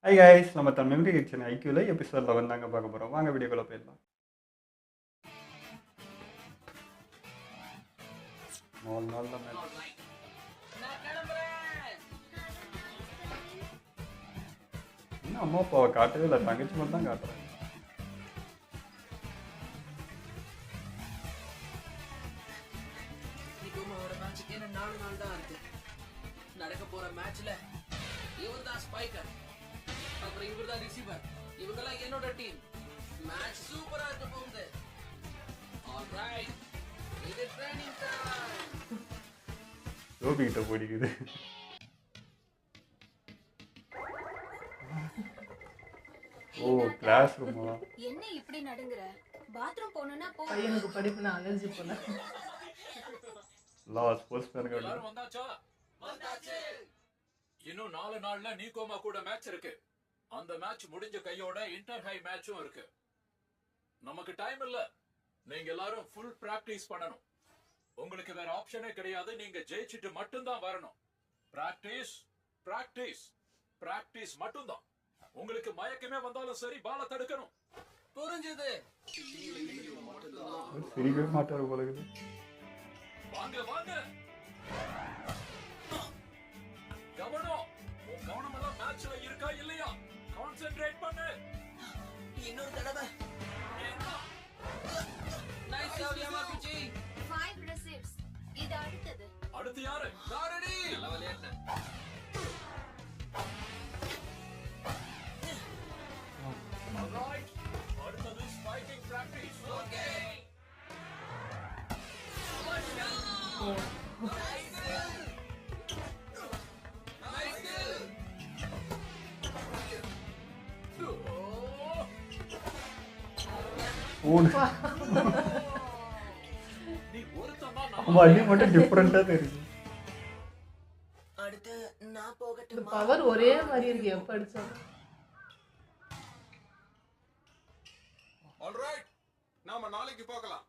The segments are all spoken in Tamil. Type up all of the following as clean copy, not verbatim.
ஹாய் கைஸ், நம்ம தன் மெமரி கிச்சன் ஐக்யூல எபிசோட் 11 தாங்க பார்க்க போகிறோம். வாங்க வீடியோக்குள்ள போயிடலாம். நாலு நாள் தான் மேட்ச். இன்னும் அம்மா அப்பாவை காட்டவே இல்லை, தங்கச்சி மட்டும் தான் காட்டுறாங்க. நடக்க போற மேட்ச்ல இவர்தான் ஸ்பைக்கர், அப்புறம் இவர்தான் ரிசீவர். இவங்கெல்லாம் என்னோட டீம். மேட்ச் சூப்பரா இருக்க போகுது. ஆல்ரைட், இது ட்ரைனிங் டைம். ரோபி கிட்ட போடிக்குது. ஓ, கிளாஸ் ரூமா? என்ன இப்படி நடுங்குற? பாத்ரூம் போணும்னா போ. பையனுக்கு படிப்புல அலர்ஜி போல. ஸ்போர்ட்ஸ் பேனுக்கு எல்லாரும் வந்தாச்சா? வந்தாச்சு. இன்னும் 4 நாள்ல நீகோமா கூட மேட்ச் இருக்கு. அந்த மேட்ச் முடிஞ்ச கையோட இன்டர் ஹை மேட்சும் இருக்கு. நமக்கு டைம் இல்ல. நீங்க எல்லாரும் ஃபுல் பிராக்டிஸ் பண்ணணும். உங்களுக்கு வேற ஆப்ஷனே கிடையாது. நீங்க ஜெயிச்சிட்டு மட்டும்தான் வரணும். பிராக்டிஸ் பிராக்டிஸ் பிராக்டிஸ் மட்டும்தான். உங்களுக்கு மயக்கமே வந்தாலும் சரி, பால தடுக்கணும். புரிஞ்சது. சிரிக்கவே மாட்டாரு போல இருக்குது. வாங்க வாங்க, கவனம். உன் கவனம் எல்லாம் மேட்ச்ல இருக்கா இல்லையா? கான்சென்ட்ரேட் பண்ணு. இன்னொரு தடவை. Nice job Yamaguchi. 5 receipts. இது அடுத்தது. அடுத்து யாரு? தாரடி. நல்ல விளையாட்டு. Alright, அடுத்தது ஸ்பைக்கிங் பிராக்டிஸ். ஓகே. ஓடு. நீ ஒருத்தன் தான் ஆமா, அடி மட்டும் டிஃப்ரெண்டா தெரியுது. அடுத்து நான் இந்த போகட்டுமா? பவர் ஒரே மாதிரி இருக்கு எப்ப அடிச்சாலும். ஆல்ரைட், நாம நாளைக்கு போகலாம்.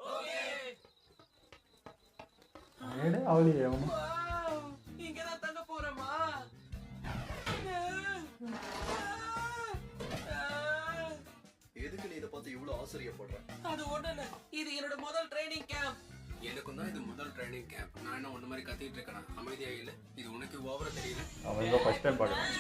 ஓகே. ஏடே அவளியே அவனு. வாவ், இங்க தான் தங்க போறோமா? எதுக்கு நீ இதை பார்த்து இவ்வளவு ஆச்சரியப்படுற? அது ஒண்ணு இல்ல, இது என்னோட முதல் ட்ரைனிங் கேம்ப். எனக்கும் தான் இது முதல் ட்ரைனிங் கேம்ப். நான் என்ன ஒன்று மாதிரி கத்திட்டு இருக்கேன், அமைதியா இல்லை. இது உனக்கு ஓவரா தெரியல. அவன் தான் ஃபர்ஸ்ட் டைம் பார்க்குறான்.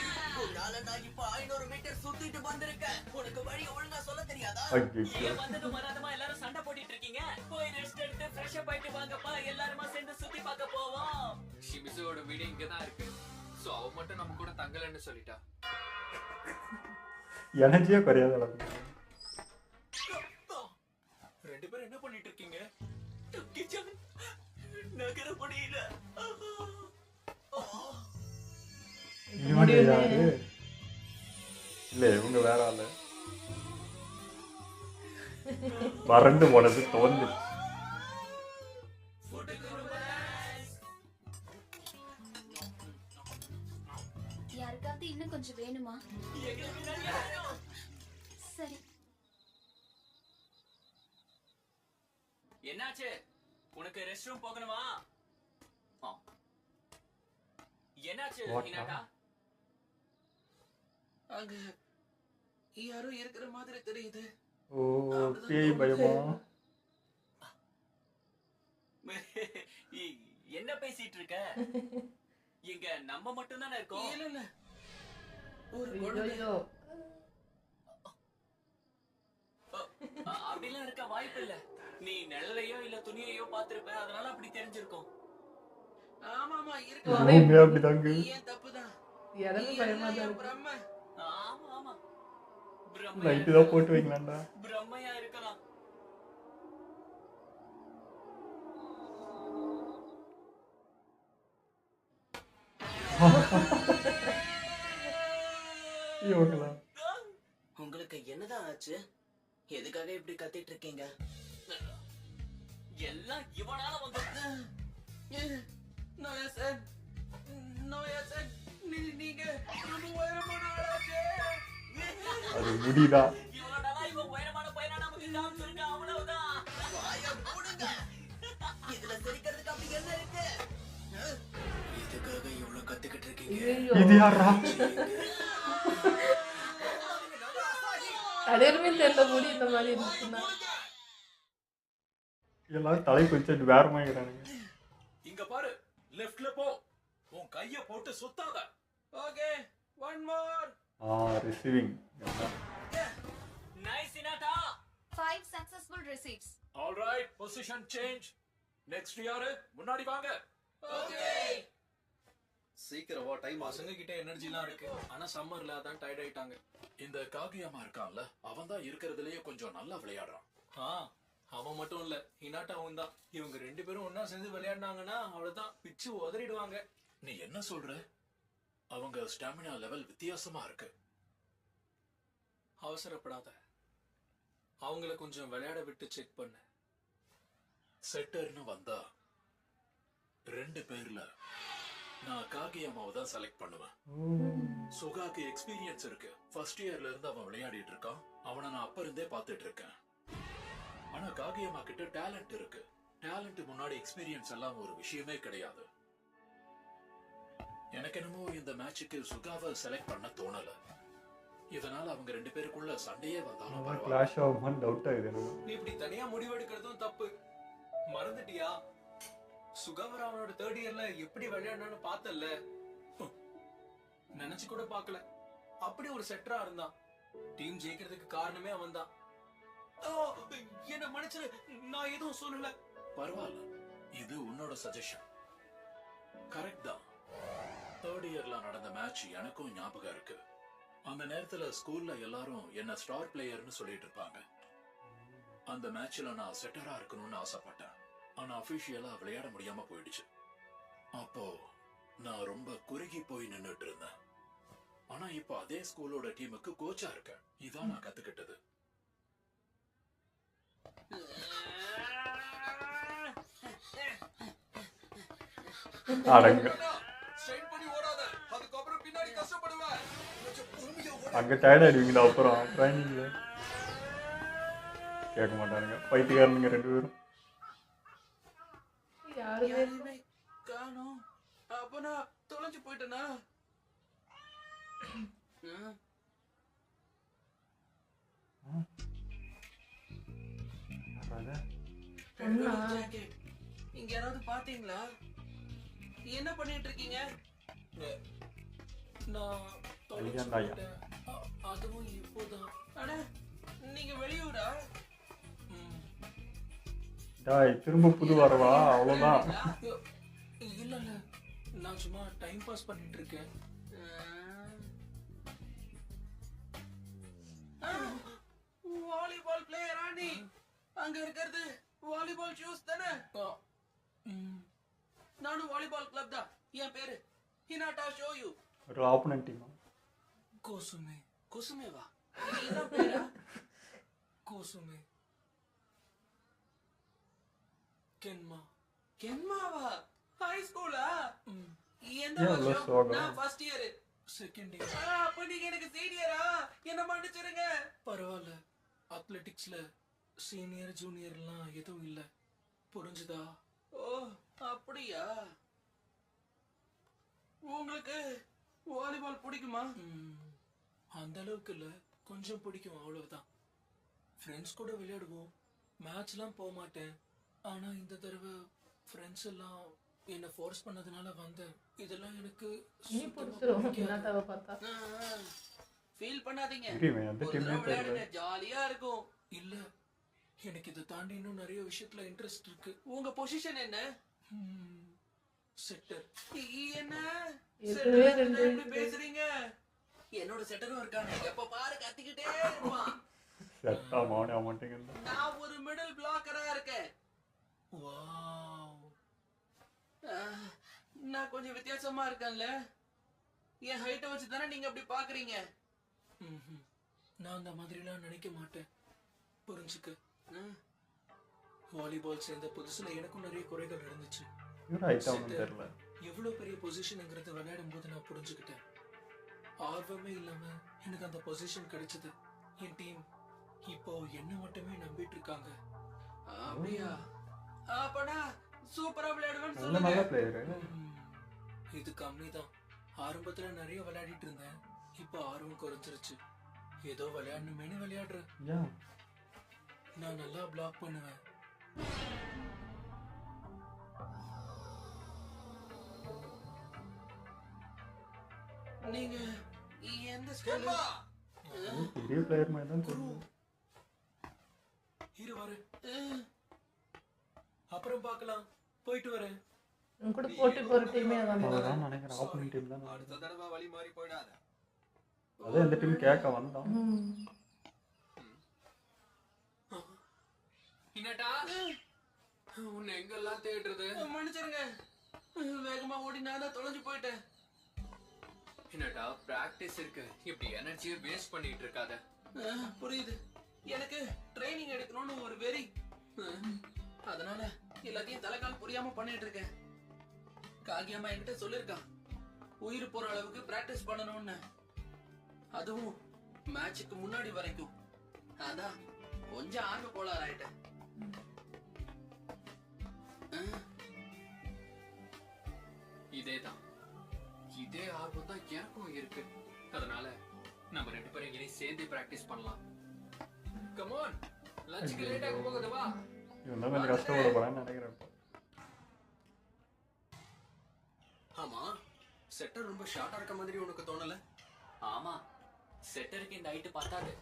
உன்னால நான் இப்ப 500 மீட்டர் சுத்திட்டு வந்திருக்கேன். உனக்கு வழி ஒழுங்கா சொல்ல தெரியாதா? ஐயோ, ஏன் வந்தது மறாதமா எல்லாரும் சண்டை போட்டுட்டு இருக்கீங்க? போய் ரெஸ்ட் எடுத்து ஃப்ரெஷ் அப் ஆயிட்டு வாங்கப்பா. எல்லாருமா சேர்ந்து சுத்தி பார்க்க போவோம். ஷிமிசுவோட வீடு இங்க தான் இருக்கு. ஸோ அவ மட்டும் நம்ம கூட தங்கலன்னு சொல்லிட்டா. எனர்ஜியே குறையாத அளவுக்கு. ரெண்டு பேரும் என்ன பண்ணிட்டு இருக்கீங்க? கிச்சன் நகர முடியல. இவங்க யாரு? இல்ல, இவங்க வேற ஆளு. வறண்டு போனது தோந்து. யாருக்காவது இன்னும் கொஞ்சம் வேணுமா? சரி. என்னாச்சு? உனக்கு ரெஸ்ட் ரூம் போகணுமா? என்னாச்சு ஹினாட்டா? அங்க யாரோ இருக்கிற மாதிரி தெரியுது. ஓ, பேய் பயமா? என்ன பேசிட்டு இருக்க? இங்க நம்ம மட்டும் தானே இருக்கோம். இல்ல இல்ல, ஒரு குழந்தை. ஐயோ, அப்படிலாம் இருக்க வாய்ப்பு இல்ல. நீ நிழலையோ இல்ல துணியையோ பாத்திருப்ப, அதனால அப்படி தெரிஞ்சிருக்கும். ஆமாமா இருக்கு. ரூமே அப்படிதாங்க. ஏன் தப்புதான். இடமே பயமா தான் இருக்கு. பிரம்ம. ஆமா ஆமா, லைட்டு தான் போட்டு வைக்கலாம்டா. பிரம்மையா இருக்கலாம். இவங்களா? உங்களுக்கு என்னதான் ஆச்சு? எதுக்காக இப்படி கத்திட்டு இருக்கீங்க? எல்லாம் இவனால வந்தது. நோயா சார், நோயா சார், நீங்க ரொம்ப உயரமான ஆளாச்சே. அது முடிதான். இவனோட இவன் உயரமான பையனா நமக்கு காமிச்சிருக்க, அவ்வளவுதான். வாயை மூடுங்க. இதுல சிரிக்கிறதுக்கு அப்படி என்ன இருக்கு? இது இதுக்காக இவ்வளவு கத்துக்கிட்டு இருக்கீங்க. ஐயோ இது யாரா? அடையலுமே தெரியல முடி இந்த மாதிரி இருந்துச்சுன்னா. எல்லாரும் தலை குளிச்சுட்டு வேற மாதிரிக்கிறானுங்க. இங்க பாரு, லெஃப்ட்ல போ. உன் கைய போட்டு சுத்தாத. Okay, one more. Receiving. Nice Hinata. 5 successful receipts. All right, position change. Next யாரு? முன்னாடி வாங்க. ஓகே. சீக்கிரம் வா, டைம் ஆகுது. பசங்க கிட்ட எனர்ஜிலாம் இருக்கு, ஆனா சம்மர்ல அதான் டயர்ட் ஆயிட்டாங்க. இந்த காகியமா இருக்கான்ல, அவன் தான் இருக்கிறதுலயே கொஞ்சம் நல்லா விளையாடுறான். அவன் மட்டும் இல்ல, ஹினாட்டாவும் தான். இவங்க 2 பேரும் ஒன்னா சேர்ந்து விளையாடினாங்கன்னா அவ்வளவுதான், பிச்சு உதறிடுவாங்க. நீ என்ன சொல்ற? அவங்க ஸ்டாமினா லெவல் வித்தியாசமா இருக்கு. அவசரப்படாத, அவங்கள கொஞ்சம் விளையாட விட்டு செக் பண்ணு. செட்டர்னு வந்தா 2 பேர்ல நான் காகியமாவை தான் செலக்ட் பண்ணுவேன். சுகாக்கு எக்ஸ்பீரியன்ஸ் இருக்கு. ஃபர்ஸ்ட் இயர்ல இருந்து அவன் விளையாடிட்டு இருக்கான். அவனை நான் அப்ப இருந்தே பார்த்துட்டு இருக்கேன். ஆனா காகியமா கிட்ட டேலண்ட் இருக்கு. டேலண்ட் முன்னாடி எக்ஸ்பீரியன்ஸ் எல்லாம் ஒரு விஷயமே கிடையாது. எனக்கு என்னமோ இந்த மேட்சுக்கு சுகாவை செலக்ட் பண்ண தோணல. இதனால அவங்க 2 பேருக்குள்ள சண்டையே வந்தாலும் பரவாயில்ல. கிளாஷ் ஆகுமான்னு டவுட் ஆகுது எனக்கு. நீ இப்படி தனியா முடிவெடுக்கிறதும் தப்பு. மறந்துட்டியா, சுகாவர் அவனோட 3rd இயர்ல எப்படி விளையாடணும்னு பார்த்தல்ல? நினைச்சு கூட பார்க்கல. அப்படி ஒரு செட்டரா இருந்தான். டீம் ஜெயிக்கிறதுக்கு காரணமே அவன் தான். என்ன மன்னிச்சிரு, நான் எதுவும் சொல்லல. பரவாயில்ல, இது உன்னோட சஜஷன். கரெக்ட் தான். 3rd இயர்ல நடந்த மேட்ச் எனக்கும் ஞாபகம் இருக்கு. அந்த நேரத்துல ஸ்கூல்ல எல்லாரும் என்ன ஸ்டார் பிளேயர்னு சொல்லிட்டு இருப்பாங்க. அந்த மேட்ச்ல நான் செட்டரா இருக்கணும்னு ஆசைப்பட்டேன். ஆனா அபிஷியலா விளையாட முடியாம போயிடுச்சு. அப்போ நான் ரொம்ப குறுகி போய் நின்னுட்டு இருந்தேன். ஆனா இப்போ அதே ஸ்கூலோட டீமுக்கு கோச்சா இருக்கேன். இதான் நான் கத்துக்கிட்டது. அடங்க. ஸ்ட்ரைட் பண்ணி ஓடாத, அதுக்கப்புறம் பின்னாடி கஷ்டப்படுவேன். கொஞ்சம் பொறுமையா ஓடு. அங்க டயர்ட் ஆயிடுவீங்களா அப்புறம் ட்ரைனிங்ல? கேட்க மாட்டானுங்க பைத்தியக்காரனுங்க 2 பேரும். யாருமே யாருமே காணோம். அப்ப நான் தொலைஞ்சு போயிட்டேனா? ஒண்ணா? ஜாக்கெட், இங்க யாராவது பாத்தீங்களா? என்ன பண்ணிட்டு இருக்கீங்க? நான் தொலைச்சு ஐயா. போயிட்டேன். அதுவும் இப்போதான். அட, நீங்க வெளியூரா? டாய் திரும்ப புது வரவா? அவ்வளோதான். இல்ல இல்ல, நான் சும்மா டைம் பாஸ் பண்ணிட்டு இருக்கேன். வாலிபால் பிளேயரா நீ? அங்க இருக்கிறது வாலிபால் ஷூஸ் தானே? நானும் வாலிபால் கிளப் தான். என் பேரு ஹினாட்டா ஷோயூ. ஒரு ஆப்போனன்ட் டீமா? கோசுமே. குசுமேவா? இதுதான் பேரா? கோசுமே. கென்மா. கென்மாவா? ஹை ஸ்கூலா? எந்த ஏன் அவ்வளவு வருஷம்? சோகம்? நான் ஃபர்ஸ்ட் இயர். Second year. அப்ப நீங்க எனக்கு சீனியரா? என்ன மன்னிச்சிருங்க. பரவாயில்ல, அத்லெட்டிக்ஸ்ல சீனியர் ஜூனியர்லாம் எதுவும் இல்ல. புரிஞ்சுதா? ஓ, அப்படியா? உங்களுக்கு வாலிபால் பிடிக்குமா? அந்த அளவுக்கு இல்ல, கொஞ்சம் பிடிக்கும், அவ்வளவுதான். ஃப்ரெண்ட்ஸ் கூட விளையாடுவோம். மேட்ச்லாம் போக மாட்டேன். ஆனா இந்த தடவை ஃப்ரெண்ட்ஸ் எல்லாம் என்ன ஃபோர்ஸ் பண்ணதுனால வந்தேன். இதெல்லாம் எனக்கு நீ பிடிச்சிரும் ஹினாட்டாவை பார்த்தா. ஃபீல் பண்ணாதீங்க. தெரியுமே அந்த ஒரு டீமே தடவை தெரியல. விளையாடுங்க, ஜாலியா இருக்கும். இல்ல, எனக்கு இதை தாண்டி இன்னும் நிறைய விஷயத்துல இன்ட்ரெஸ்ட் இருக்கு. உங்க பொசிஷன் என்ன? செட்டர். என்ன எதுவே செட்டர் ரெண்டு எப்படி பேசுறீங்க? என்னோட செட்டரும் இருக்காங்க. எப்ப பாரு கத்திக்கிட்டே இருப்பான். செட்டா மாட மாட்டேங்குது. நான் ஒரு மிடில் பிளாக்கரா இருக்கேன். வாவ். நான் கொஞ்சம் வித்தியாசமா இருக்கேன்ல. என் ஹைட்டை வச்சு தானே நீங்க அப்படி பாக்குறீங்க. நான் அந்த மாதிரிலாம் நினைக்க மாட்டேன். புரிஞ்சுக்க. வாலிபால் சேர்ந்த புதுசுல எனக்கும் நிறைய குறைகள் இருந்துச்சு. இவரு ஐட்டா ஒன்றும் தெரியல. எவ்வளவு பெரிய பொசிஷன்ங்கிறத விளையாடும் போது நான் புரிஞ்சுக்கிட்டேன். ஆர்வமே இல்லாம எனக்கு அந்த பொசிஷன் கிடைச்சது. என் டீம் இப்போ என்ன மட்டுமே நம்பிட்டு இருக்காங்க. அப்படியா? அப்பனா சூப்பரா விளையாடுவேன்னு நல்ல சொல்லுங்க. நல்ல பிளேயரு. இது கம்மி தான். ஆரம்பத்துல நிறைய விளையாடிட்டு இருந்தேன், இப்போ ஆர்வம் குறைஞ்சிருச்சு. ஏதோ விளையாடணுமேனு விளையாடுறேன். ஏன் நான் நல்லா பிளாக் பண்ணுவேன். நீங்க எந்த ஸ்கூல்? பெரிய பிளேயர் மாதிரி தான் தெரியும். இரு வரேன், அப்புறம் பார்க்கலாம். போயிட்டு வரேன். உன் கூட போட்டி போற டீமே அதான். அதான் நினைக்கிறேன் ஆப்போனன்ட் டீம் தான். அடுத்த தடவை வழி மாறி போயிடாத. அதே இந்த டீம் கேட்க வந்தான். என்னடா உன்னை எங்கெல்லாம் தேடுறது? மன்னிச்சிருங்க, வேகமா ஓடி நான் தான் தொலைஞ்சு போயிட்டேன். என்னடா பிராக்டிஸ் இருக்கு, இப்படி எனர்ஜியை வேஸ்ட் பண்ணிட்டு இருக்காத. புரியுது, எனக்கு ட்ரைனிங் எடுக்கணும்னு ஒரு வெறி, அதனால எல்லாத்தையும் தலைக்கால் புரியாம பண்ணிட்டு இருக்கேன். காகியம்மா என்கிட்ட சொல்லிருக்கான் உயிர் போற அளவுக்கு பிராக்டிஸ் பண்ணணும்னு, அதுவும் மேட்சுக்கு முன்னாடி வரைக்கும். அதான் கொஞ்சம் ஆர்வ கோளாறு ஆயிட்டேன். இதேதான், இதே ஆர்வம் தான் எனக்கும் இருக்கு. அதனால நம்ம 2 பேரும் இனி சேர்ந்து பிராக்டிஸ் பண்ணலாம். கம் ஆன், லஞ்சுக்கு லேட் ஆக போகுது, வா. இவன் தான் கொஞ்சம் கஷ்டப்பட போறான்னு நினைக்கிறேன். ஆமா, செட்டர் ரொம்ப ஷார்ட்டா இருக்க மாதிரி உனக்கு தோணல? ஆமா, செட்டருக்கு இந்த ஹைட் பத்தாது.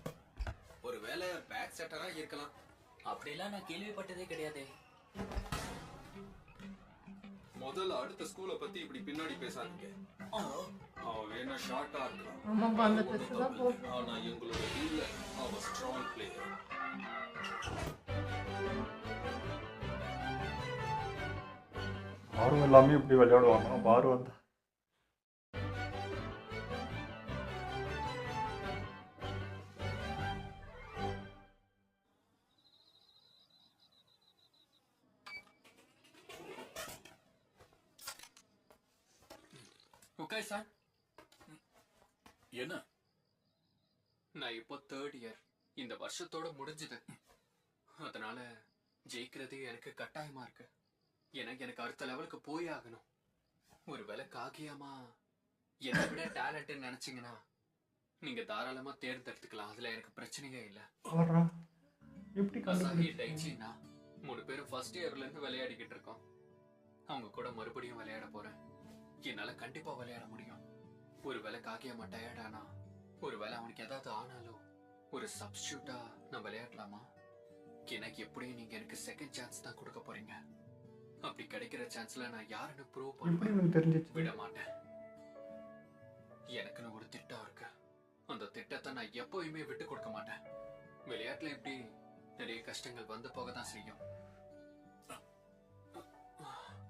ஒருவேளை பேக் செட்டரா இருக்கலாம். அப்படிலாம் நான் கேள்விப்பட்டதே கிடையாதே. முதல்ல அடுத்த ஸ்கூலை பத்தி இப்படி பின்னாடி பேசாதீங்க. அவன் வேணா ஷார்ட்டா இருக்கலாம், ஆமாப்பா, அந்த ட்ரெஸ் தான் போட்டு. ஆனா எங்களோட டீம்ல அவன் ஸ்ட்ராங் பிளேயர். ஆர்வம் எல்லாமே இப்படி விளையாடுவாங்க. அப்ப ஆர்வம் தான். Okay sir. என்ன? நான் இப்போ 3rd இயர், இந்த வருஷத்தோட முடிஞ்சது. அதனால ஜெயிக்கிறது எனக்கு கட்டாயமா இருக்கு. எனக்கு அடுத்த லெவலுக்கு போய் ஆகணும். ஒருவேளை காகியமா என்னை விட டேலண்ட் நினைச்சீங்கன்னா நீங்க தாராளமா தேர்ந்தெடுத்துக்கலாம். அதுல எனக்கு பிரச்சனையே இல்ல. ஆடுறா எப்படி அசாஹி கண்டுபிடிச்சு? டைச்சின்னா 3 பேரும் ஃபர்ஸ்ட் இயர்ல இருந்து விளையாடிக்கிட்டு இருக்கோம். அவங்க கூட மறுபடியும் விளையாட போறேன். என்னால கண்டிப்பா விளையாட முடியும். ஒருவேளை காகியமா டயர்டானா, ஒருவேளை அவனுக்கு ஏதாவது ஆனாலும் ஒரு சப்ஸ்டியூட்டா நான் விளையாடலாமா? எனக்கு எப்படியும் நீங்க எனக்கு செகண்ட் சான்ஸ் தான் கொடுக்க போறீங்க. அப்படி கிடைக்கிற சான்ஸ்ல நான் யாருன்னு ப்ரூவ் எப்படி பண்ணுவேன். உனக்கு தெரிஞ்சிச்சு? விட மாட்டேன். எனக்குன்னு ஒரு திட்டம் இருக்கு. அந்த திட்டத்தை நான் எப்பவுமே விட்டு கொடுக்க மாட்டேன். விளையாட்டுல எப்படி நிறைய கஷ்டங்கள் வந்து போக தான் செய்யும்.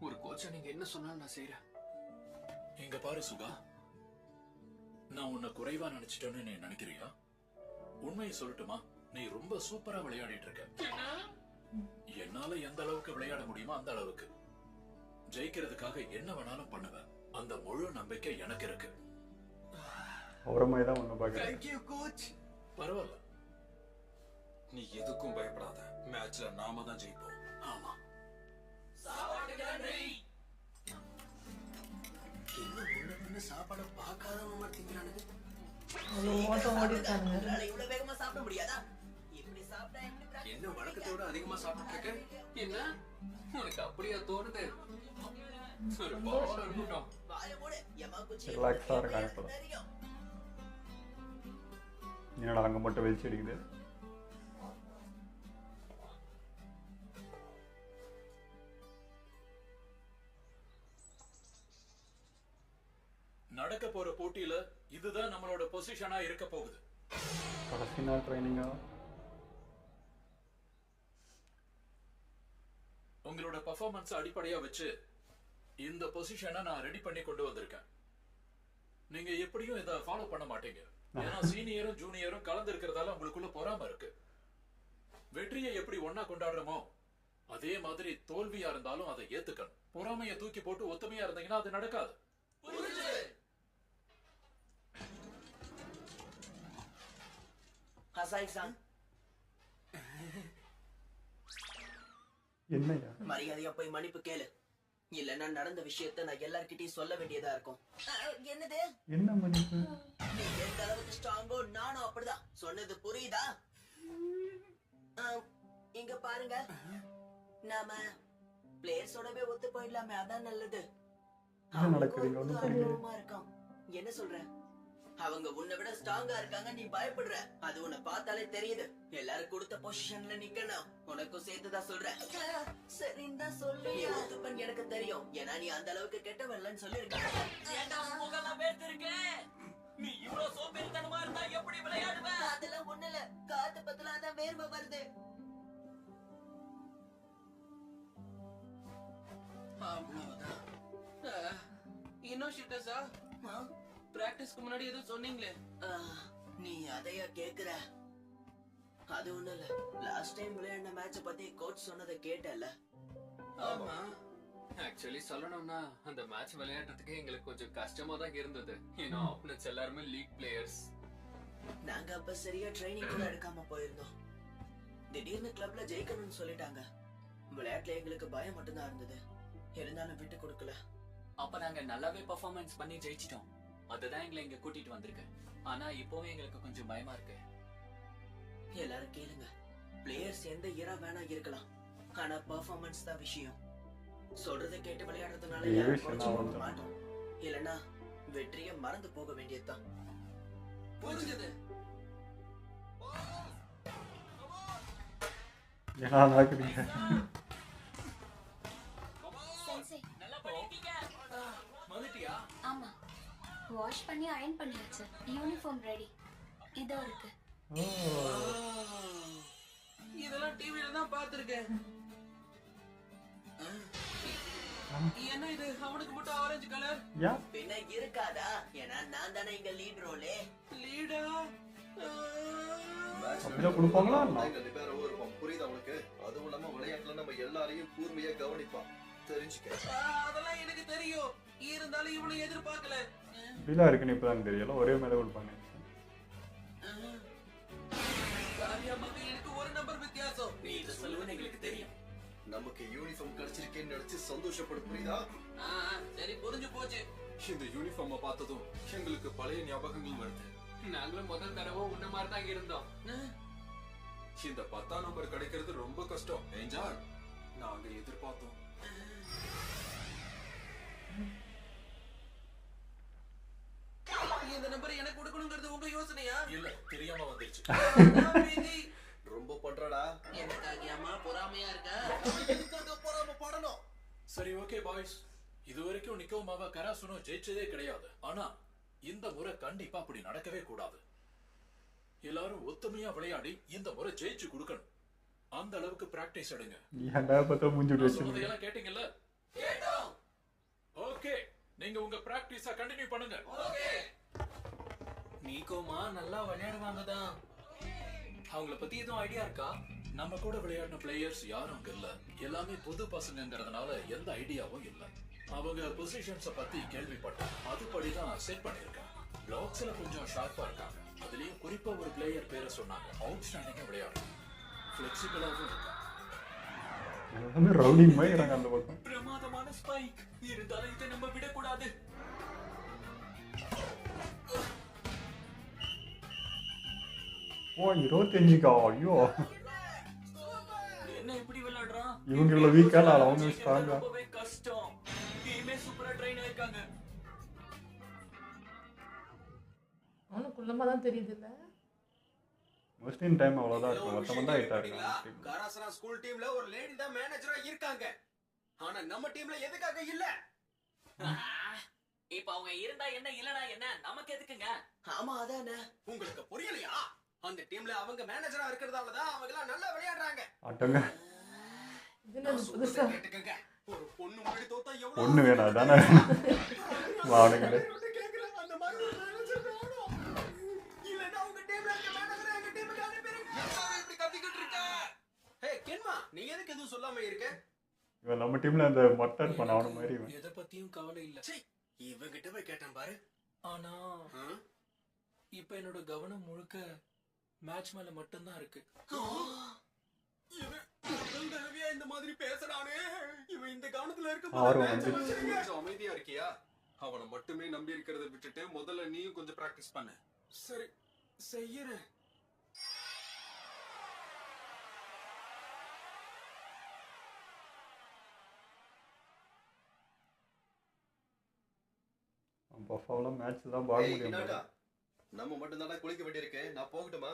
ஒரு கோச்சா நீங்க என்ன சொன்னாலும் நான் செய்யறேன். இங்க பாரு சுகா, நான் உன்னை குறைவா நினைச்சிட்டேன்னு நீ நினைக்கிறியா? உண்மையை சொல்லட்டுமா, நீ ரொம்ப சூப்பரா விளையாடிட்டு இருக்க. என்னால எந்த அளவுக்கு விளையாட முடியுமோ அந்த அளவுக்கு. ஜெயிக்கிறதுக்காக என்ன வேணாலும் பண்ணுவேன். அந்த முழு நம்பிக்கை எனக்கு இருக்கு. அவரை மாதிரி தான் ஒன்று பார்க்குறேன். Thank you coach. பரவாயில்ல. நீ எதுக்கும் பயப்படாத, மேட்ச்ல நாம தான் ஜெயிப்போம். ஆமா. சாப்பாடு பார்க்காதவங்க மாட்டீங்கிறானுங்க. அவ்வளோ ஓட்டம் ஓடி இருக்காங்க. இவ்வளவு வேகமா சாப்பிட முடியாதா? இப்படி சாப்பிட்டா என்ன வழக்கத்தோட அதிகமா சாப்பிட்டு இருக்க? என்ன உனக்கு அப்படியா தோணுது? ஒரு பாவம் இருக்கட்டும். ரிலாக்ஸாக இருக்காங்க இப்போ. என்னடா அங்கே மட்டும் வெளிச்சு அடிக்குது? நடக்க போற போட்டியில இதுதான் நம்மளோட பொசிஷனா இருக்க போகுது. கடைசி நாள் ட்ரைனிங்கா? உங்களோட பெர்ஃபார்மன்ஸ் அடிப்படையா வச்சு இந்த பொசிஷனை நான் ரெடி பண்ணி கொண்டு வந்திருக்கேன். நீங்க எப்படியும் இதை ஃபாலோ பண்ண மாட்டீங்க. ஏன்னா சீனியரும் ஜூனியரும் கலந்து இருக்கிறதால உங்களுக்குள்ள பொறாம இருக்கு. வெற்றியை எப்படி ஒன்னா கொண்டாடுறோமோ அதே மாதிரி தோல்வியா இருந்தாலும் அதை ஏத்துக்கணும். பொறாமையை தூக்கி போட்டு ஒத்துமையா இருந்தீங்கன்னா அது நடக்காது. என்னையா? மரியாதையா போய் மன்னிப்பு கேளு. இல்லன்னா நடந்த விஷயத்த நான் எல்லார்கிட்டயும் சொல்ல வேண்டியதா இருக்கும். என்னது? என்ன மன்னிப்பு? நீ எந்த அளவுக்கு ஸ்ட்ராங்கோ நானும் அப்படிதான். சொன்னது புரியுதா? இங்க பாருங்க, நாம பிளேயர்ஸோடவே ஒத்து போயிடலாமே, அதான் நல்லது. என்ன நடக்குதுங்க? ஒன்றும் புரியல. இருக்கும். என்ன சொல்ற? அவங்க உன்னை விட ஸ்ட்ராங்கா இருக்காங்க, நீ பயப்படுற. அது உன்னை பார்த்தாலே தெரியுது. எல்லாரும் கொடுத்த பொசிஷன்ல நிக்கணும். உனக்கும் சேர்த்துதான் சொல்றேன். சரின்னு தான் சொல்லு. நீ ஒத்துப்பன் எனக்கு தெரியும். ஏன்னா நீ அந்த அளவுக்கு கெட்டவன்லன்னு சொல்லிருக்காங்க. நீ இவ்வளவு சோம்பேறித்தனமா இருந்தா எப்படி விளையாடுவ? அதெல்லாம் ஒண்ணு இல்ல, காத்து பத்தலாதான் வேர்வை வருது. அவ்வளவுதான். இன்னும் ஷிட்டஸா பிராக்டிஸ்க்கு முன்னாடி ஏதோ சொன்னீங்களே. நீ அதையா கேக்குற? அது ஒண்ணு இல்ல, லாஸ்ட் டைம் விளையாடின மேட்ச பத்தி கோச் சொன்னதை கேட்டல. ஆமா, ஆக்சுவலி சொல்லணும்னா அந்த மேட்ச் விளையாடுறதுக்கு எங்களுக்கு கொஞ்சம் கஷ்டமா தான் இருந்தது. ஏன்னா ஆப்பனன்ட்ஸ் எல்லாருமே லீக் பிளேயர்ஸ். நாங்க அப்ப சரியா ட்ரைனிங் கூட எடுக்காம போயிருந்தோம். திடீர்னு கிளப்ல ஜெயிக்கணும்னு சொல்லிட்டாங்க. விளையாட்டுல எங்களுக்கு பயம் மட்டும்தான் இருந்தது. இருந்தாலும் விட்டு கொடுக்கல. அப்ப நாங்க நல்லாவே பெர்ஃபார்மன்ஸ் பண்ணி ஜெயிச்சிட்டோம். அதுதான் எங்களை இங்க கூட்டிட்டு வந்திருக்கு. ஆனா இப்போவே எங்களுக்கு கொஞ்சம் பயமா இருக்கு. எல்லாரும் கேளுங்க, பிளேயர்ஸ் எந்த இயரா வேணா இருக்கலாம், ஆனா பெர்ஃபார்மன்ஸ் தான் விஷயம். சொல்றதை கேட்டு விளையாடுறதுனால யாரும் குறைச்சு போக மாட்டோம். இல்லனா வெற்றியை மறந்து போக வேண்டியதுதான். புரிஞ்சது. என்ன நடக்குதுங்க? சென்சே. வந்துட்டியா? ஆமா. வாஷ் பண்ணி அயர்ன் பண்ணியாச்சு. Uniform ready. இதோ இருக்கு. இதெல்லாம் டிவில தான் பாத்துருக்கேன். என்ன இது? அவனுக்கு மட்டும் ஆரஞ்சு கலர். பின்ன இருக்காதா? ஏன்னா நான் தானே இங்க லீட் ரோலே. லீடா? அப்படிதான் கொடுப்பாங்களா? லிபேரோவா இருப்பான், புரியுதா உனக்கு? அதுவும் இல்லாம விளையாட்டுல நம்ம எல்லாரையும் கூர்மையா கவனிப்பான், தெரிஞ்சுக்க. அதெல்லாம் எனக்கு தெரியும். இருந்தாலும் இவனை எதிர்பார்க்கல. இப்படிலாம் இருக்குன்னு இப்பதான் தெரியல. ஒரே மேல கொடுப்பாங்க. காரியமாக எனக்கு ஒரு நம்பர் வித்தியாசம். நீ இத சொல்லுவேன்னு எங்களுக்கு தெரியும். நமக்கு யூனிஃபார்ம் கிடைச்சிருக்கேன்னு நினைச்சு சந்தோஷப்படு, புரியுதா? சரி, புரிஞ்சு போச்சு. இந்த யூனிஃபார்மை பார்த்ததும் எங்களுக்கு பழைய ஞாபகங்கள் வருது. நாங்களும் முதல் தடவை உன்ன மாதிரி தான் இருந்தோம். இந்த 10ஆம் நம்பர் கிடைக்கிறது ரொம்ப கஷ்டம். ஏஞ்சால் நாங்க எதிர்பார்த்தோம். இந்த நம்பர் எனக்கு கொடுக்கணுங்கிறது உங்க யோசனையா? இல்ல, தெரியாம வந்துருச்சு. ரொம்ப பண்றடா. எனக்காகியாமா பொறாமையா இருக்கா? எதுக்காக பொறாம படணும்? சரி, ஓகே பாய்ஸ். இதுவரைக்கும் நிக்கோமாவா கராசுனோ ஜெயிச்சதே கிடையாது. ஆனா இந்த முறை கண்டிப்பா அப்படி நடக்கவே கூடாது. எல்லாரும் ஒத்துமையா விளையாடி இந்த முறை ஜெயிச்சு கொடுக்கணும். அந்த அளவுக்கு பிராக்டிஸ் எடுங்க. ஏன்டா பார்த்தா மூஞ்சி வச்சு சொன்னதையெல்லாம் கேட்டீங்கல்ல? ஓகே, நீங்க உங்க பிராக்டிஸ கண்டினியூ பண்ணுங்க. நீக்கோமா நல்லா விளையாடுவாங்க தான். அவங்கள பத்தி எதுவும் ஐடியா இருக்கா? நம்ம கூட விளையாடின பிளேயர்ஸ் யாரும் அங்க இல்ல. எல்லாமே புது பசங்கங்கிறதுனால எந்த ஐடியாவும் இல்ல. அவங்க பொசிஷன்ஸ பத்தி கேள்விப்பட்டேன், அதுபடிதான் செட் பண்ணிருக்கேன். பிளாக்ஸ்ல கொஞ்சம் ஷார்ப்பா இருக்காங்க. அதுலயும் குறிப்பா ஒரு பிளேயர் பேரை சொன்னாங்க. அவுட்ஸ்டாண்டிங்கா விளையாடும், ஃபிளெக்சிபிளாவும் இருக்காங்க. ரவுடிங் மாதிரி இருக்காங்க அந்த பக்கம். பிரமாதமான ஸ்பைக். இருந்தாலும் இதை நம்ம விடக்கூடாது. ஓ 25க்கா? ஐயோ, என்ன இப்படி விளையாடுறான்? இவங்க இவ்வளவு வீக்கா இல்ல அவங்க ஸ்ட்ராங்கா? ரொம்பவே கஷ்டம். டீமே சூப்பரா ட்ரெயின் ஆயிருக்காங்க. அவனுக்கு குள்ளமா தான் தெரியுது இல்ல. மோஸ்ட்லி டைம் அவ்வளவுதான் இருக்கும். மொத்தமா தான் ஹைட்டா இருக்கும். காராசனா ஸ்கூல் டீம்ல ஒரு லேடி தான் மேனேஜரா இருக்காங்க. ஆனா நம்ம டீம்ல எதுக்காக இல்ல? இப்ப அவங்க இருந்தா என்ன, இல்லனா என்ன, நமக்கு எதுக்குங்க? ஆமா, அதானே. உங்களுக்கு புரியலையா? அந்த டீம்ல அவங்க மேனேஜரா இருக்கிறதால தான் அவங்க எல்லாம் நல்லா விளையாடுறாங்க. ஆட்டங்க. இதுல புதுசா கேட்டுக்கங்க, ஒரு பொண்ணு முன்னாடி தோத்தா எவ்வளவு ஒண்ணு வேணா தானே? வாடுங்களே. அந்த மாதிரி ஒரு மேனேஜர் வேணும். இல்லனா உங்க டீம்ல இருக்க மேனேஜரை எங்க டீமுக்கு அனுப்பிடுங்க. என்ன இப்படி கத்திக்கிட்டு இருக்க? ஹே கென்மா, நீ எதுக்கு எதுவும் சொல்லாம இருக்க? இவன் நம்ம டீம்ல அந்த மொட்டை இருப்பான் அவன மாதிரி இவன். எதை பத்தியும் கவலை இல்ல. இவங்கிட்ட போய் கேட்டேன் பாரு. ஆனா இப்ப என்னோட கவனம் முழுக்க மேட்ச் மேல மட்டும்தான் இருக்கு. முதல் தடவையா இந்த மாதிரி பேசுறானே. இவன் இந்த கவனத்துல இருக்க ஆர்வம் வந்துச்சு. கொஞ்சம் அமைதியா இருக்கியா? அவனை மட்டுமே நம்பி இருக்கிறத விட்டுட்டு முதல்ல நீயும் கொஞ்சம் பிராக்டிஸ் பண்ணு. சரி, செய்யறேன். பஃபாவெல்லாம் மேட்ச் தான் பார்க்க ஏய், முடியும். இன்னாடா, நம்ம மட்டும் தானே குளிக்க வேண்டியிருக்கு. நான் போகட்டுமா?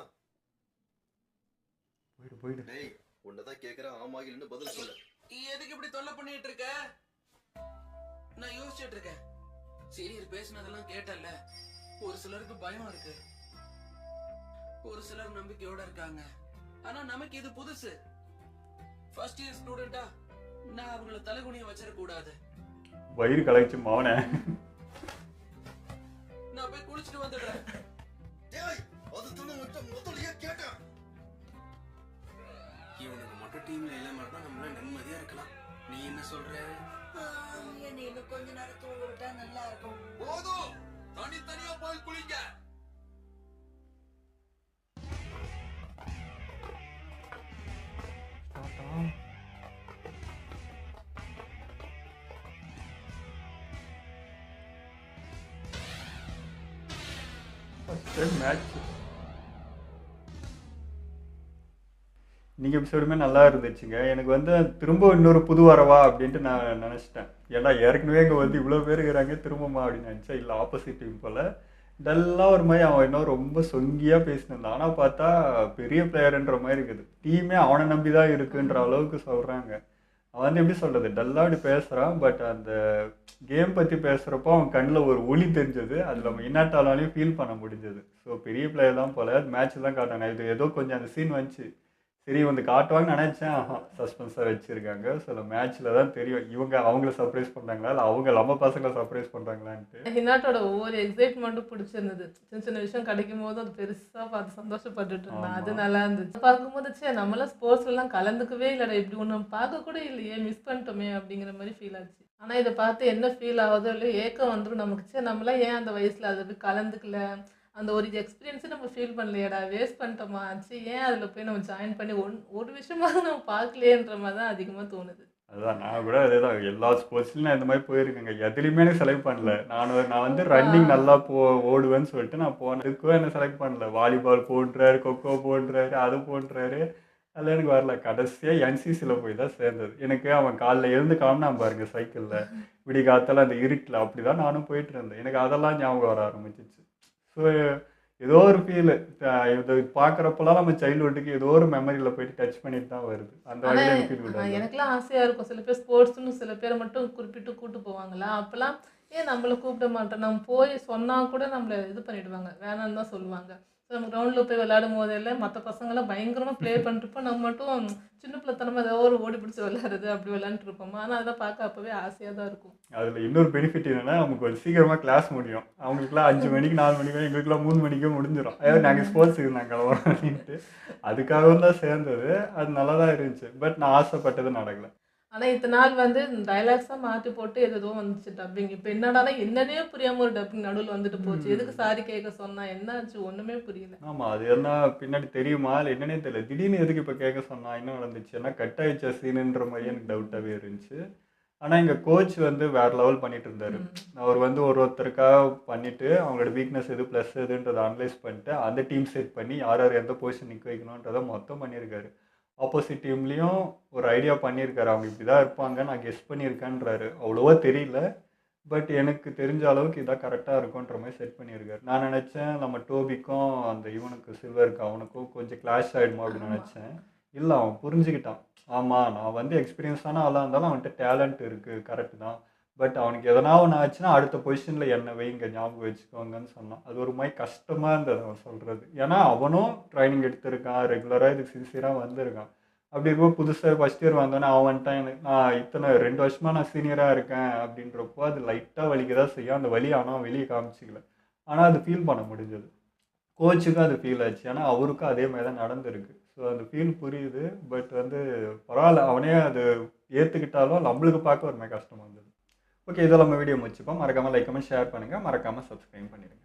போயிடு. டேய், உன்னதான் கேக்குறேன், ஆமா இல்லைன்னு பதில் சொல்லு. எதுக்கு இப்படி தொல்லை பண்ணிட்டு இருக்க? நான் யோசிச்சுட்டு இருக்கேன். சீரியர் பேசினதெல்லாம் கேட்டல்ல. ஒரு சிலருக்கு பயம் இருக்கு, ஒரு சிலர் நம்பிக்கையோட இருக்காங்க. ஆனா நமக்கு இது புதுசு. ஃபர்ஸ்ட் இயர் ஸ்டூடெண்டா நான் அவங்கள தலைகுனிய வச்சிட கூடாது. வயிறு கலைச்சு மாவனே. நான் போய் குளிச்சுட்டு வந்துடுறேன். டேய், அது தான முதல்லயே கேட்டேன். இவனுக்கு மட்டும் டீம்ல இல்லாம இருந்தா நம்மளால நிம்மதியா இருக்கலாம். நீ என்ன சொல்ற? என்ன இன்னும் கொஞ்ச நேரம் தூங்க விட்டா நல்லா இருக்கும். போதும், தனித்தனியா போய் குளிங்க. மேட்ச் இன்னைக்கு எபிசோடுமே நல்லா இருந்துச்சுங்க. எனக்கு வந்து திரும்ப இன்னொரு புது வரவா அப்படின்ட்டு நான் நினச்சிட்டேன். ஏன்னா ஏற்கனவே இங்கே வந்து இவ்வளோ பேர் இருக்கிறாங்க திரும்பமா அப்படின்னு நினச்சேன். இல்லை ஆப்போசிட் டீம் போல் டல்லாக ஒரு மாதிரி அவன் இன்னும் ரொம்ப சொங்கியாக பேசினிருந்தான். ஆனால் பார்த்தா பெரிய பிளேயருன்ற மாதிரி இருக்குது. டீமே அவனை நம்பி தான் இருக்குன்ற அளவுக்கு சொல்கிறாங்க. அவன் வந்து எப்படி சொல்கிறது, டல்லாக அப்படி பேசுகிறான். பட் அந்த கேம் பற்றி பேசுகிறப்போ அவன் கண்ணில் ஒரு ஒளி தெரிஞ்சது. அதில் நம்ம இன்னாட்டாலையும் ஃபீல் பண்ண முடிஞ்சது. ஸோ பெரிய பிளேயர் தான் போல். மேட்ச் தான் காட்டாங்க. இது ஏதோ கொஞ்சம் அந்த சீன் வந்துச்சு, சரி வந்து காட்டுவாங்கன்னு நினச்சேன். சஸ்பென்ஸாக வச்சுருக்காங்க. சில மேட்ச்சில் தான் தெரியும் இவங்க அவங்கள சர்ப்ரைஸ் பண்ணுறாங்களா இல்லை அவங்க நம்ம பசங்களை சர்ப்ரைஸ் பண்ணுறாங்களான்ட்டு. ஹினாட்டோட ஒவ்வொரு எக்ஸைட்மெண்ட்டும் பிடிச்சிருந்தது. சின்ன சின்ன விஷயம் கிடைக்கும் போது அது பெருசாக பார்த்து சந்தோஷப்பட்டுட்டு இருந்தேன். அது நல்லா இருந்துச்சு. பார்க்கும்போது சே நம்மளாம் ஸ்போர்ட்ஸ்லாம் கலந்துக்கவே இல்லைடா, இப்படி ஒன்று பார்க்க கூட இல்லையே, மிஸ் பண்ணிட்டோமே அப்படிங்கிற மாதிரி ஃபீல் ஆச்சு. ஆனால் இதை பார்த்து என்ன ஃபீல் ஆகுதோ இல்லையோ ஏக்கம் வந்துடும் நமக்கு. சே நம்மளாம் ஏன் அந்த வயசில் அதை போய் கலந்துக்கல, அந்த ஒரு எக்ஸ்பீரியன்ஸை நம்ம ஃபீல் பண்ணலையேடா, வேஸ்ட் பண்ணிட்டோமா ஆச்சு, ஏன் அதில் போய் நம்ம ஜாயின் பண்ணி ஒரு விஷயமாக நம்ம பார்க்கலையேன்ற மாதிரி தான் அதிகமாக தோணுது. அதுதான் நான் கூட அதே தான் எல்லா ஸ்போர்ட்ஸ்லையும் நான் இந்த மாதிரி போயிருக்கேங்க. எதுலையுமே எனக்கு செலக்ட் பண்ணல. நான் வந்து ரன்னிங் நல்லா ஓடுவேன்னு சொல்லிட்டு நான் போனதுக்கும் என்ன செலக்ட் பண்ணல. வாலிபால் போடுறாரு, கொக்கோ போடுறாரு, அது போடுறாரு, அதில் எனக்கு வரல. கடைசியாக என்சிசியில் போய் தான் சேர்ந்தது. எனக்கு அவன் காலைல எழுந்து காமினா பாருங்க சைக்கிளில் விடி காத்தால அந்த இருட்டில், அப்படி தான் நானும் போயிட்டு இருந்தேன். எனக்கு அதெல்லாம் ஞாபகம் வர ஆரம்பிச்சிச்சு. ஸோ ஏதோ ஒரு ஃபீலு இதை பார்க்குறப்பெல்லாம் நம்ம சைல்ட்ஹுட்டுக்கு ஏதோ ஒரு மெமரியில் போயிட்டு டச் பண்ணிட்டு தான் வருது. அந்த வகையில் எனக்கு ஃபீல் விடாது. எனக்குலாம் ஆசையாக இருக்கும். சில பேர் ஸ்போர்ட்ஸ்னு சில பேரை மட்டும் குறிப்பிட்டு கூப்பிட்டு போவாங்களா, அப்போல்லாம் ஏன் நம்மளை கூப்பிட மாட்டோம், நம்ம போய் சொன்னால் கூட நம்மளை இது பண்ணிவிடுவாங்க, வேணான்னு தான் சொல்லுவாங்க. ஸோ நம்ம கிரவுண்டில் போய் விளையாடும் போதெல்லாம் மற்ற பசங்களாம் பயங்கரமாக ப்ளே பண்ணிட்டுருப்போம், நம்ம மட்டும் சின்ன பிள்ளைத்தனமாக ஏதோ ஒரு ஓடி பிடிச்சி விளையாடுறது அப்படி விளையாண்டுருப்போமா. ஆனால் அதெல்லாம் பார்க்க அப்போவே ஆசையாக தான் இருக்கும். அதில் இன்னொரு பெனிஃபிட் என்னென்னா நமக்கு கொஞ்சம் சீக்கிரமாக கிளாஸ் முடியும். அவங்களுக்குலாம் 5 மணிக்கு 4 மணிக்கு, எங்களுக்குலாம் 3 மணிக்கே முடிஞ்சிடும். அதாவது நாங்கள் ஸ்போர்ட்ஸுக்கு நாங்கள் கிளம்புறோம் அப்படின்ட்டு அதுக்காகவும் தான் சேர்ந்தது. அது நல்லா தான் இருந்துச்சு. பட் நான் ஆசைப்பட்டது நடக்கலை. ஆனால் இத்தனை நாள் வந்து டைலாக்ஸாக மாற்றி போட்டு எதுவும் வந்துச்சு டப்பிங். இப்போ என்னடானா என்னன்னே புரியாமல் ஒரு டப்பிங் நடுவில் வந்துட்டு போச்சு. எதுக்கு சாரி கேட்க சொன்னா என்னாச்சு ஒன்றுமே புரியல. ஆமாம், அது என்ன பின்னாடி தெரியுமா இல்லை என்னன்னே தெரியல. திடீர்னு எதுக்கு இப்போ கேட்க சொன்னா என்ன நடந்துச்சு, ஏன்னா கட் ஆயிடுச்சா சீனுன்ற மாதிரி எனக்கு டவுட்டாகவே இருந்துச்சு. ஆனால் எங்கள் கோச் வந்து வேறு லெவல் பண்ணிட்டு இருந்தார். அவர் வந்து ஒருத்தருக்காக பண்ணிவிட்டு அவங்களோட வீக்னஸ் எது ப்ளஸ் எதுன்றதை அனலைஸ் பண்ணிட்டு அந்த டீம் செட் பண்ணி யார் யார் எந்த பொசிஷன் நிற்க வைக்கணுன்றதை மொத்தம் பண்ணியிருக்காரு. ஆப்போசிட் டீம்லேயும் ஒரு ஐடியா பண்ணியிருக்காரு, அவங்க இப்படி தான் இருப்பாங்க நான் கெஸ் பண்ணியிருக்கேன்றாரு. அவ்வளோவா தெரியல, பட் எனக்கு தெரிஞ்ச அளவுக்கு இதான் கரெக்டாக இருக்குன்ற மாதிரி செட் பண்ணியிருக்காரு. நான் நினச்சேன் நம்ம டோபிக்கும் அந்த இவனுக்கு சில்வருக்கு அவனுக்கும் கொஞ்சம் கிளாஷ் ஆகிடுமோ அப்படின்னு நினச்சேன். இல்லை, அவன் புரிஞ்சுக்கிட்டான். ஆமாம், நான் வந்து எக்ஸ்பீரியன்ஸான ஆளாக இருந்தாலும் அவன்கிட்ட டேலண்ட் இருக்குது, கரெக்டு தான். பட் அவனுக்கு எதனா ஒன்று ஆச்சுன்னா அடுத்த பொசிஷனில் என்ன வைங்க ஞாபகம் வச்சுக்கோங்கன்னு சொன்னான். அது ஒரு மாதிரி கஷ்டமாக இருந்தது அவன் சொல்கிறது. ஏன்னா அவனும் ட்ரைனிங் எடுத்திருக்கான், ரெகுலராக இதுக்கு சின்சியராக வந்திருக்கான். அப்படி இருக்கும் புதுசாக ஃபஸ்ட் இயர் வந்தோன்னே அவன் வந்துட்டான், எனக்கு நான் இத்தனை 2 வருஷமாக நான் சீனியராக இருக்கேன் அப்படின்றப்போ அது லைட்டாக வலிக்க தான் செய்யும். அந்த வலி ஆனால் வெளியே காமிச்சிக்கல, ஆனால் அது ஃபீல் பண்ண முடிஞ்சது. கோச்சுக்கும் அது ஃபீல் ஆச்சு, ஏன்னா அவருக்கும் அதே மாதிரி தான் நடந்திருக்கு. ஸோ அந்த ஃபீல் புரியுது. பட் வந்து பரவாயில்ல, அவனே அது ஏற்றுக்கிட்டாலும் நம்மளுக்கு பார்க்க ஒரு மாதிரி கஷ்டமாக இருந்தது. ஓகே, இதெல்லாம் நம்ம வீடியோ முடிச்சுப்போம். மறக்காமல் லைக் கமெண்ட் ஷேர் பண்ணுங்கள், மறக்காமல் சப்ஸ்கிரைப் பண்ணிடுங்க.